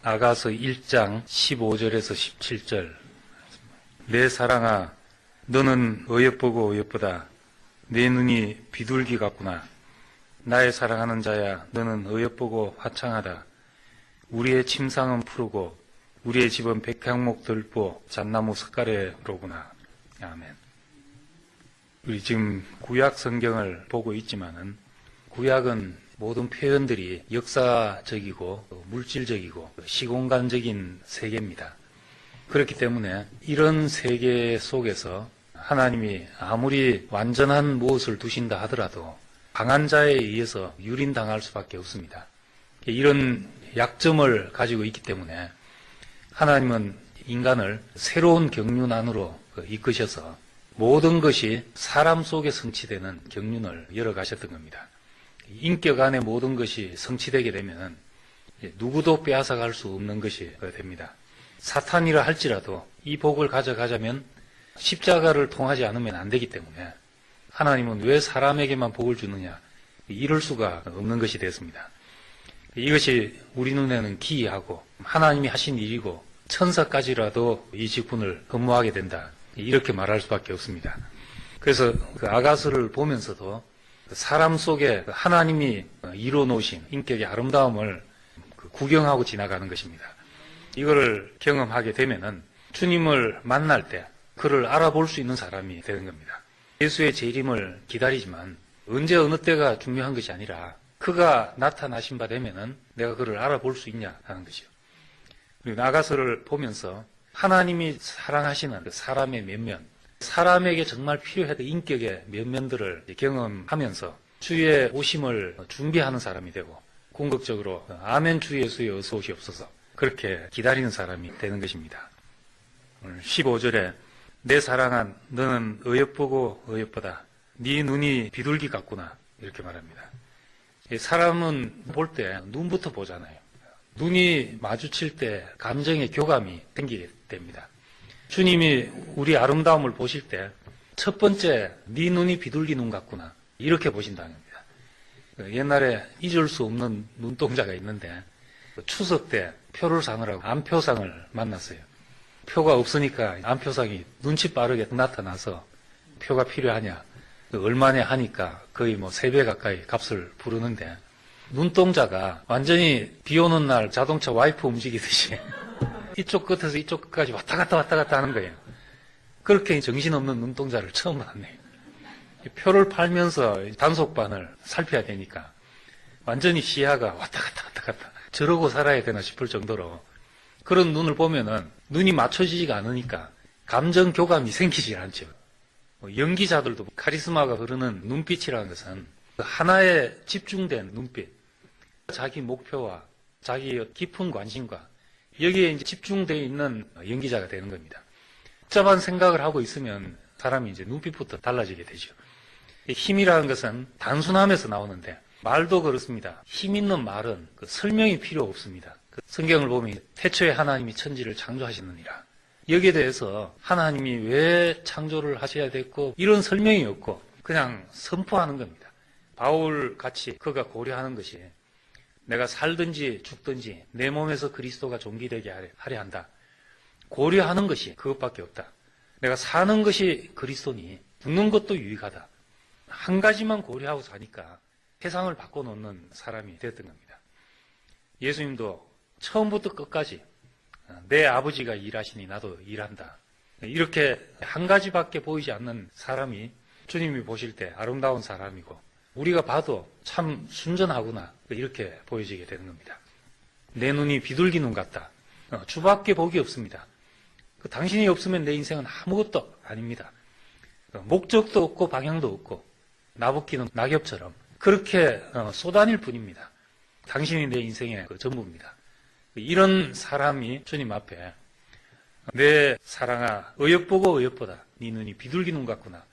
아가서 1장 15절에서 17절. 내 사랑아, 너는 어여쁘고 어여쁘다. 내 눈이 비둘기 같구나. 나의 사랑하는 자야, 너는 어여쁘고 화창하다. 우리의 침상은 푸르고 우리의 집은 백향목 들보 잣나무 석가래로구나. 아멘. 우리 지금 구약 성경을 보고 있지만은 구약은 모든 표현들이 역사적이고 물질적이고 시공간적인 세계입니다. 그렇기 때문에 이런 세계 속에서 하나님이 아무리 완전한 무엇을 두신다 하더라도 강한 자에 의해서 유린당할 수밖에 없습니다. 이런 약점을 가지고 있기 때문에 하나님은 인간을 새로운 경륜 안으로 이끄셔서 모든 것이 사람 속에 성취되는 경륜을 열어가셨던 겁니다. 인격 안에 모든 것이 성취되게 되면 누구도 빼앗아갈 수 없는 것이 됩니다. 사탄이라 할지라도 이 복을 가져가자면 십자가를 통하지 않으면 안 되기 때문에 하나님은 왜 사람에게만 복을 주느냐, 이럴 수가 없는 것이 됐습니다. 이것이 우리 눈에는 기이하고 하나님이 하신 일이고 천사까지라도 이 직분을 근무하게 된다, 이렇게 말할 수밖에 없습니다. 그래서 그 아가서를 보면서도 사람 속에 하나님이 이루어놓으신 인격의 아름다움을 구경하고 지나가는 것입니다. 이거를 경험하게 되면은 주님을 만날 때 그를 알아볼 수 있는 사람이 되는 겁니다. 예수의 재림을 기다리지만 언제 어느 때가 중요한 것이 아니라 그가 나타나신 바 되면은 내가 그를 알아볼 수 있냐 하는 것이요. 그리고 아가서를 보면서 하나님이 사랑하시는 사람의 면면, 사람에게 정말 필요했던 인격의 면면들을 경험하면서 주의 오심을 준비하는 사람이 되고 궁극적으로 아멘 주 예수의 어서 오시옵소서 그렇게 기다리는 사람이 되는 것입니다. 오늘 15절에 내 사랑아, 너는 어여쁘고 어여쁘다. 네 눈이 비둘기 같구나, 이렇게 말합니다. 사람은 볼 때 눈부터 보잖아요. 눈이 마주칠 때 감정의 교감이 생기게 됩니다. 주님이 우리 아름다움을 보실 때 첫 번째, 네 눈이 비둘기 눈 같구나, 이렇게 보신다는 겁니다. 옛날에 잊을 수 없는 눈동자가 있는데 추석 때 표를 사느라고 안표상을 만났어요. 표가 없으니까 안표상이 눈치 빠르게 나타나서 표가 필요하냐, 얼마냐 하니까 거의 3배 가까이 값을 부르는데 눈동자가 완전히 비 오는 날 자동차 와이프 움직이듯이 이쪽 끝에서 이쪽 끝까지 왔다 갔다 하는 거예요. 그렇게 정신없는 눈동자를 처음 봤네요. 표를 팔면서 단속반을 살펴야 되니까 완전히 시야가 왔다 갔다 저러고 살아야 되나 싶을 정도로 그런 눈을 보면은 눈이 맞춰지지가 않으니까 감정 교감이 생기지 않죠. 연기자들도 카리스마가 흐르는 눈빛이라는 것은 하나에 집중된 눈빛, 자기 목표와 자기 깊은 관심과 여기에 이제 집중되어 있는 연기자가 되는 겁니다. 복잡한 생각을 하고 있으면 사람이 이제 눈빛부터 달라지게 되죠. 힘이라는 것은 단순함에서 나오는데 말도 그렇습니다. 힘 있는 말은 설명이 필요 없습니다. 성경을 보면 태초에 하나님이 천지를 창조하시느니라. 여기에 대해서 하나님이 왜 창조를 하셔야 됐고 이런 설명이 없고 그냥 선포하는 겁니다. 바울같이 그가 고려하는 것이 내가 살든지 죽든지 내 몸에서 그리스도가 존귀되게 하려 한다. 고려하는 것이 그것밖에 없다. 내가 사는 것이 그리스도니 죽는 것도 유익하다. 한 가지만 고려하고 사니까 세상을 바꿔놓는 사람이 됐던 겁니다. 예수님도 처음부터 끝까지 내 아버지가 일하시니 나도 일한다. 이렇게 한 가지밖에 보이지 않는 사람이 주님이 보실 때 아름다운 사람이고 우리가 봐도 참 순전하구나, 이렇게 보여지게 되는 겁니다. 내 눈이 비둘기 눈 같다. 주밖에 복이 없습니다. 당신이 없으면 내 인생은 아무것도 아닙니다. 목적도 없고 방향도 없고 나부끼는 낙엽처럼 그렇게 쏘다닐 뿐입니다. 당신이 내 인생의 전부입니다. 이런 사람이 주님 앞에 내 사랑아, 어여쁘고 어여쁘다. 네 눈이 비둘기 눈 같구나,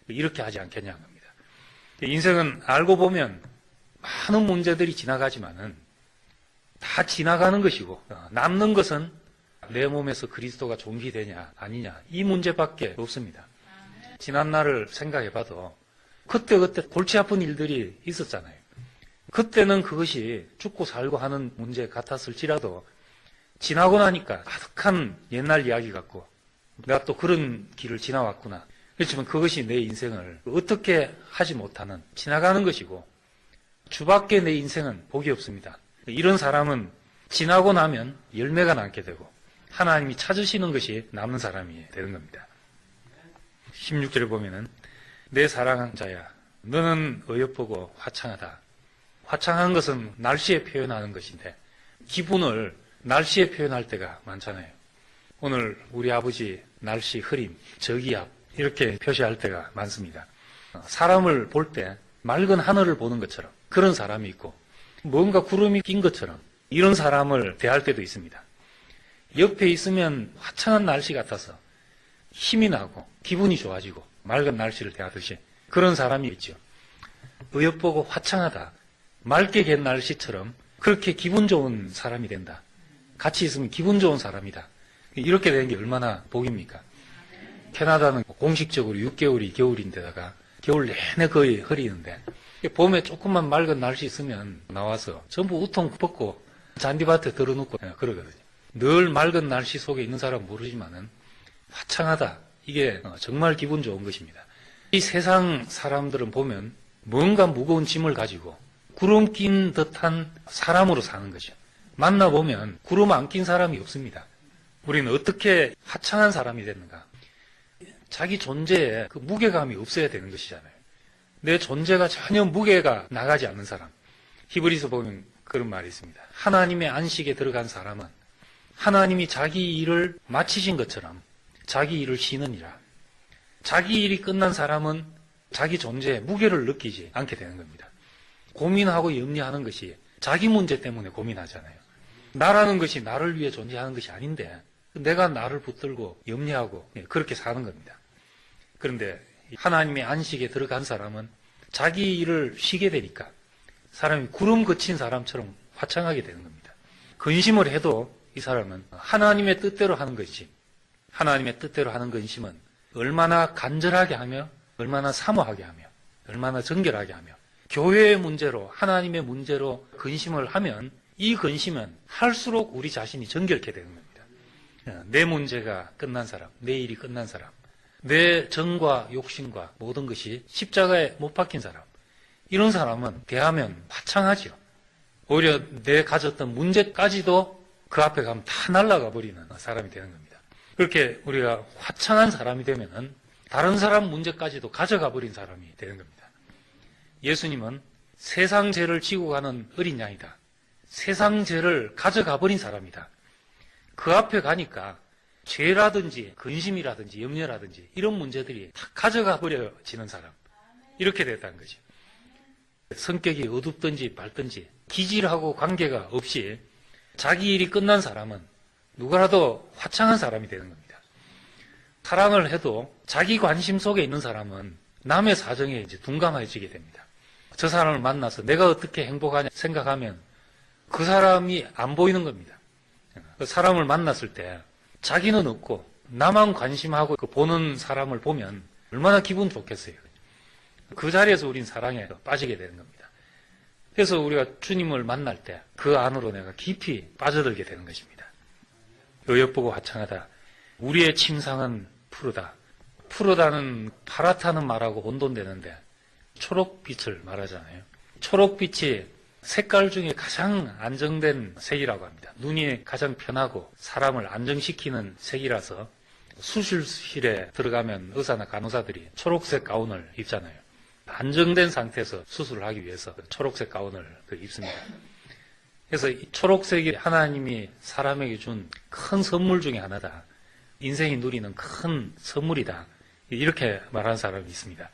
이렇게 하지 않겠냐는 겁니다. 인생은 알고 보면 많은 문제들이 지나가지만은 다 지나가는 것이고 남는 것은 내 몸에서 그리스도가 존귀되냐 아니냐, 이 문제밖에 없습니다. 지난 날을 생각해봐도 그때 골치 아픈 일들이 있었잖아요. 그때는 그것이 죽고 살고 하는 문제 같았을지라도 지나고 나니까 가득한 옛날 이야기 같고 내가 또 그런 길을 지나왔구나. 그렇지만 그것이 내 인생을 어떻게 하지 못하는 지나가는 것이고 주밖에 내 인생은 복이 없습니다. 이런 사람은 지나고 나면 열매가 남게 되고 하나님이 찾으시는 것이 남는 사람이 되는 겁니다. 16절에 보면은 내 사랑하는 자야 너는 어여쁘고 화창하다. 화창한 것은 날씨에 표현하는 것인데 기분을 날씨에 표현할 때가 많잖아요. 오늘 우리 아버지 날씨 흐림, 저기압 이렇게 표시할 때가 많습니다. 사람을 볼 때 맑은 하늘을 보는 것처럼 그런 사람이 있고 뭔가 구름이 낀 것처럼 이런 사람을 대할 때도 있습니다. 옆에 있으면 화창한 날씨 같아서 힘이 나고 기분이 좋아지고 맑은 날씨를 대하듯이 그런 사람이 있죠. 어여쁘고 화창하다. 맑게 갠 날씨처럼 그렇게 기분 좋은 사람이 된다. 같이 있으면 기분 좋은 사람이다. 이렇게 되는 게 얼마나 복입니까? 캐나다는 공식적으로 6개월이 겨울인데다가 겨울 내내 거의 흐리는데 봄에 조금만 맑은 날씨 있으면 나와서 전부 우통 벗고 잔디밭에 들어눕고 그러거든요. 늘 맑은 날씨 속에 있는 사람은 모르지만은 화창하다. 이게 정말 기분 좋은 것입니다. 이 세상 사람들은 보면 뭔가 무거운 짐을 가지고 구름 낀 듯한 사람으로 사는 거죠. 만나보면 구름 안 낀 사람이 없습니다. 우리는 어떻게 화창한 사람이 됐는가? 자기 존재에 그 무게감이 없어야 되는 것이잖아요. 내 존재가 전혀 무게가 나가지 않는 사람. 히브리서 보면 그런 말이 있습니다. 하나님의 안식에 들어간 사람은 하나님이 자기 일을 마치신 것처럼 자기 일을 쉬느니라. 자기 일이 끝난 사람은 자기 존재에 무게를 느끼지 않게 되는 겁니다. 고민하고 염려하는 것이 자기 문제 때문에 고민하잖아요. 나라는 것이 나를 위해 존재하는 것이 아닌데 내가 나를 붙들고 염려하고 그렇게 사는 겁니다. 그런데 하나님의 안식에 들어간 사람은 자기 일을 쉬게 되니까 사람이 구름 그친 사람처럼 화창하게 되는 겁니다. 근심을 해도 이 사람은 하나님의 뜻대로 하는 것이지 하나님의 뜻대로 하는 근심은 얼마나 간절하게 하며 얼마나 사모하게 하며 얼마나 정결하게 하며 교회의 문제로 하나님의 문제로 근심을 하면 이 근심은 할수록 우리 자신이 정결케 되는 겁니다. 내 문제가 끝난 사람, 내 일이 끝난 사람, 내 정과 욕심과 모든 것이 십자가에 못 박힌 사람, 이런 사람은 대하면 화창하지요. 오히려 내 가졌던 문제까지도 그 앞에 가면 다 날아가 버리는 사람이 되는 겁니다. 그렇게 우리가 화창한 사람이 되면은 다른 사람 문제까지도 가져가 버린 사람이 되는 겁니다. 예수님은 세상 죄를 지고 가는 어린 양이다. 세상 죄를 가져가 버린 사람이다. 그 앞에 가니까 죄라든지 근심이라든지 염려라든지 이런 문제들이 다 가져가 버려지는 사람. 이렇게 됐다는 거죠. 성격이 어둡든지 밝든지 기질하고 관계가 없이 자기 일이 끝난 사람은 누구라도 화창한 사람이 되는 겁니다. 사랑을 해도 자기 관심 속에 있는 사람은 남의 사정에 이제 둔감해지게 됩니다. 저 사람을 만나서 내가 어떻게 행복하냐 생각하면 그 사람이 안 보이는 겁니다. 그 사람을 만났을 때 자기는 없고 나만 관심하고 그 보는 사람을 보면 얼마나 기분 좋겠어요. 그 자리에서 우린 사랑에 빠지게 되는 겁니다. 그래서 우리가 주님을 만날 때 그 안으로 내가 깊이 빠져들게 되는 것입니다. 어여쁘고 화창하다. 우리의 침상은 푸르다. 푸르다는 파랗다는 말하고 혼돈되는데 초록빛을 말하잖아요. 초록빛이 색깔 중에 가장 안정된 색이라고 합니다. 눈이 가장 편하고 사람을 안정시키는 색이라서 수술실에 들어가면 의사나 간호사들이 초록색 가운을 입잖아요. 안정된 상태에서 수술을 하기 위해서 초록색 가운을 입습니다. 그래서 이 초록색이 하나님이 사람에게 준 큰 선물 중에 하나다. 인생이 누리는 큰 선물이다. 이렇게 말하는 사람이 있습니다.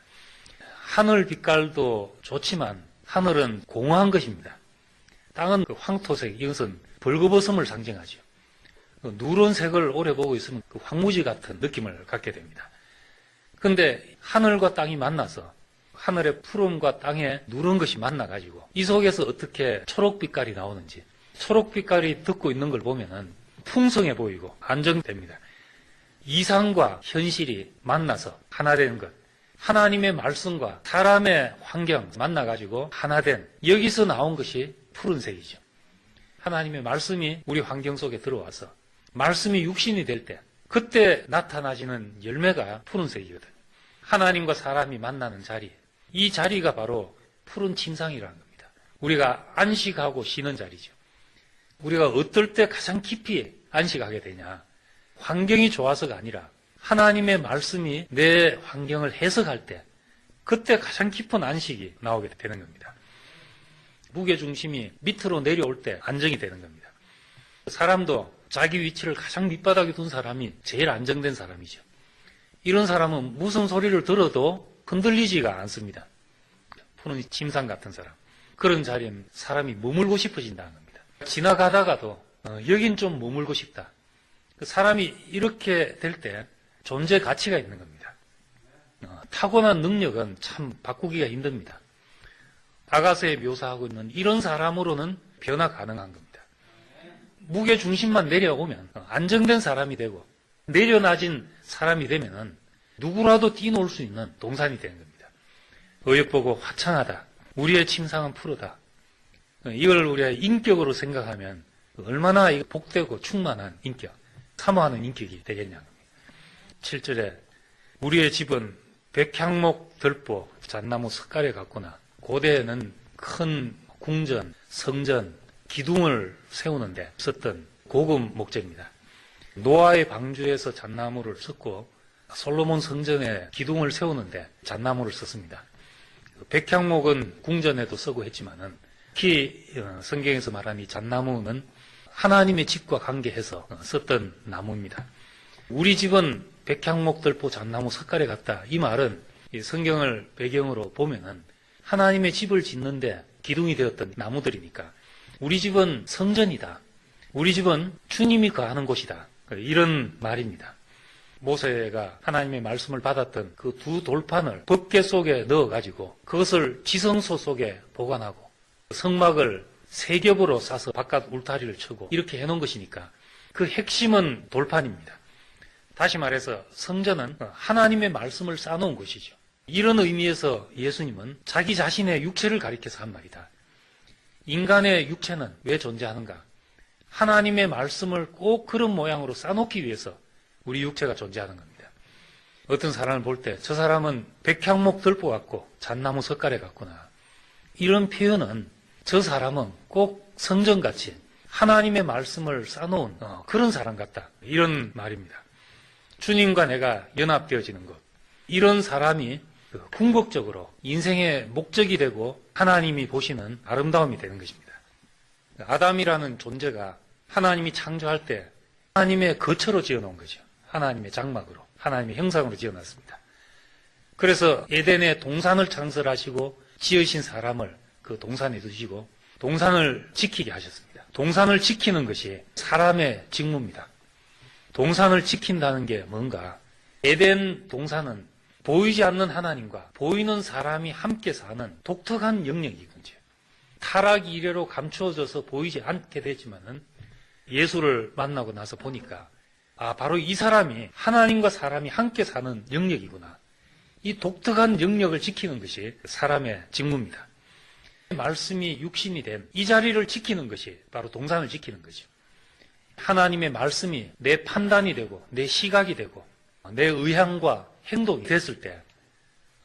하늘 빛깔도 좋지만 하늘은 공허한 것입니다. 땅은 황토색, 이것은 벌거벗음을 상징하죠. 누런색을 오래 보고 있으면 황무지 같은 느낌을 갖게 됩니다. 그런데 하늘과 땅이 만나서 하늘의 푸름과 땅의 누런 것이 만나가지고 이 속에서 어떻게 초록빛깔이 나오는지 초록빛깔이 듣고 있는 걸 보면은 풍성해 보이고 안정됩니다. 이상과 현실이 만나서 하나 되는 것. 하나님의 말씀과 사람의 환경 만나가지고 하나 된 여기서 나온 것이 푸른색이죠. 하나님의 말씀이 우리 환경 속에 들어와서 말씀이 육신이 될 때 그때 나타나지는 열매가 푸른색이거든요. 하나님과 사람이 만나는 자리, 이 자리가 바로 푸른 침상이라는 겁니다. 우리가 안식하고 쉬는 자리죠. 우리가 어떨 때 가장 깊이 안식하게 되냐? 환경이 좋아서가 아니라 하나님의 말씀이 내 환경을 해석할 때 그때 가장 깊은 안식이 나오게 되는 겁니다. 무게중심이 밑으로 내려올 때 안정이 되는 겁니다. 사람도 자기 위치를 가장 밑바닥에 둔 사람이 제일 안정된 사람이죠. 이런 사람은 무슨 소리를 들어도 흔들리지가 않습니다. 푸른 침상 같은 사람. 그런 자리엔 사람이 머물고 싶어진다는 겁니다. 지나가다가도 여긴 좀 머물고 싶다. 사람이 이렇게 될 때 존재 가치가 있는 겁니다. 타고난 능력은 참 바꾸기가 힘듭니다. 아가서에 묘사하고 있는 이런 사람으로는 변화 가능한 겁니다. 무게중심만 내려오면 안정된 사람이 되고 내려놔진 사람이 되면은 누구라도 뛰놀 수 있는 동산이 되는 겁니다. 어여쁘고 화창하다. 우리의 침상은 푸르다. 이걸 우리가 인격으로 생각하면 얼마나 복되고 충만한 인격, 사모하는 인격이 되겠냐는 겁니다. 7절에 우리의 집은 백향목 들보 잣나무 석가래 같구나. 고대에는 큰 궁전, 성전, 기둥을 세우는데 썼던 고급 목재입니다. 노아의 방주에서 잣나무를 썼고 솔로몬 성전에 기둥을 세우는데 잣나무를 썼습니다. 백향목은 궁전에도 쓰고 했지만은 특히 성경에서 말하는 이 잣나무는 하나님의 집과 관계해서 썼던 나무입니다. 우리 집은 백향목 들보 잣나무 석가래 같다. 이 말은 이 성경을 배경으로 보면은 하나님의 집을 짓는데 기둥이 되었던 나무들이니까 우리 집은 성전이다. 우리 집은 주님이 거하는 곳이다. 이런 말입니다. 모세가 하나님의 말씀을 받았던 그 두 돌판을 법궤 속에 넣어가지고 그것을 지성소 속에 보관하고 성막을 세 겹으로 싸서 바깥 울타리를 쳐고 이렇게 해놓은 것이니까 그 핵심은 돌판입니다. 다시 말해서 성전은 하나님의 말씀을 쌓아놓은 것이죠. 이런 의미에서 예수님은 자기 자신의 육체를 가리켜서 한 말이다. 인간의 육체는 왜 존재하는가? 하나님의 말씀을 꼭 그런 모양으로 쌓아놓기 위해서 우리 육체가 존재하는 겁니다. 어떤 사람을 볼 때 저 사람은 백향목 들보 같고 잣나무 석가래 같구나. 이런 표현은 저 사람은 꼭 성전같이 하나님의 말씀을 쌓아놓은 그런 사람 같다. 이런 말입니다. 주님과 내가 연합되어지는 것. 이런 사람이 궁극적으로 인생의 목적이 되고 하나님이 보시는 아름다움이 되는 것입니다. 아담이라는 존재가 하나님이 창조할 때 하나님의 거처로 지어놓은 거죠. 하나님의 장막으로, 하나님의 형상으로 지어놨습니다. 그래서 에덴의 동산을 창설하시고 지으신 사람을 그 동산에 두시고 동산을 지키게 하셨습니다. 동산을 지키는 것이 사람의 직무입니다. 동산을 지킨다는 게 뭔가? 에덴 동산은 보이지 않는 하나님과 보이는 사람이 함께 사는 독특한 영역이군요. 타락 이래로 감추어져서 보이지 않게 되지만은 예수를 만나고 나서 보니까 바로 이 사람이 하나님과 사람이 함께 사는 영역이구나. 이 독특한 영역을 지키는 것이 사람의 직무입니다. 말씀이 육신이 된 이 자리를 지키는 것이 바로 동산을 지키는 거죠. 하나님의 말씀이 내 판단이 되고 내 시각이 되고 내 의향과 행동이 됐을 때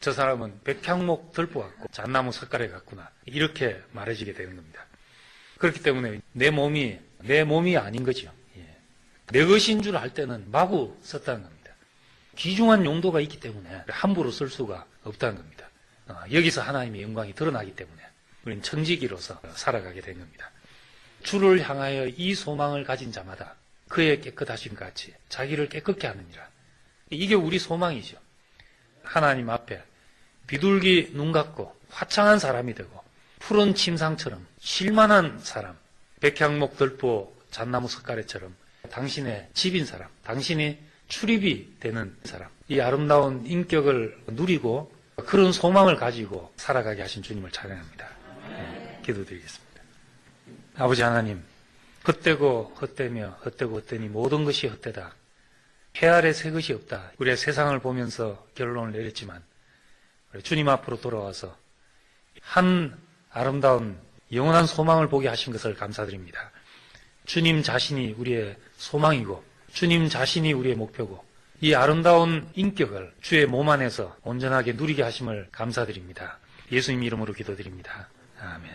저 사람은 백향목 들보 같고 잣나무 석가래 같구나. 이렇게 말해지게 되는 겁니다. 그렇기 때문에 내 몸이 아닌 거죠. 내 것인 줄 알 때는 마구 썼다는 겁니다. 귀중한 용도가 있기 때문에 함부로 쓸 수가 없다는 겁니다. 여기서 하나님의 영광이 드러나기 때문에 우리는 청지기로서 살아가게 된 겁니다. 주를 향하여 이 소망을 가진 자마다 그의 깨끗하심 같이 자기를 깨끗게 하느니라. 이게 우리 소망이죠. 하나님 앞에 비둘기 눈 같고 화창한 사람이 되고 푸른 침상처럼 쉴만한 사람, 백향목 들보 잣나무 석가래처럼 당신의 집인 사람, 당신이 출입이 되는 사람, 이 아름다운 인격을 누리고 그런 소망을 가지고 살아가게 하신 주님을 찬양합니다. 기도드리겠습니다. 아버지 하나님, 헛되고 헛되며 헛되고 헛되니 모든 것이 헛되다. 해 아래 새 것이 없다. 우리의 세상을 보면서 결론을 내렸지만 우리 주님 앞으로 돌아와서 한 아름다운 영원한 소망을 보게 하신 것을 감사드립니다. 주님 자신이 우리의 소망이고 주님 자신이 우리의 목표고 이 아름다운 인격을 주의 몸 안에서 온전하게 누리게 하심을 감사드립니다. 예수님 이름으로 기도드립니다. 아멘.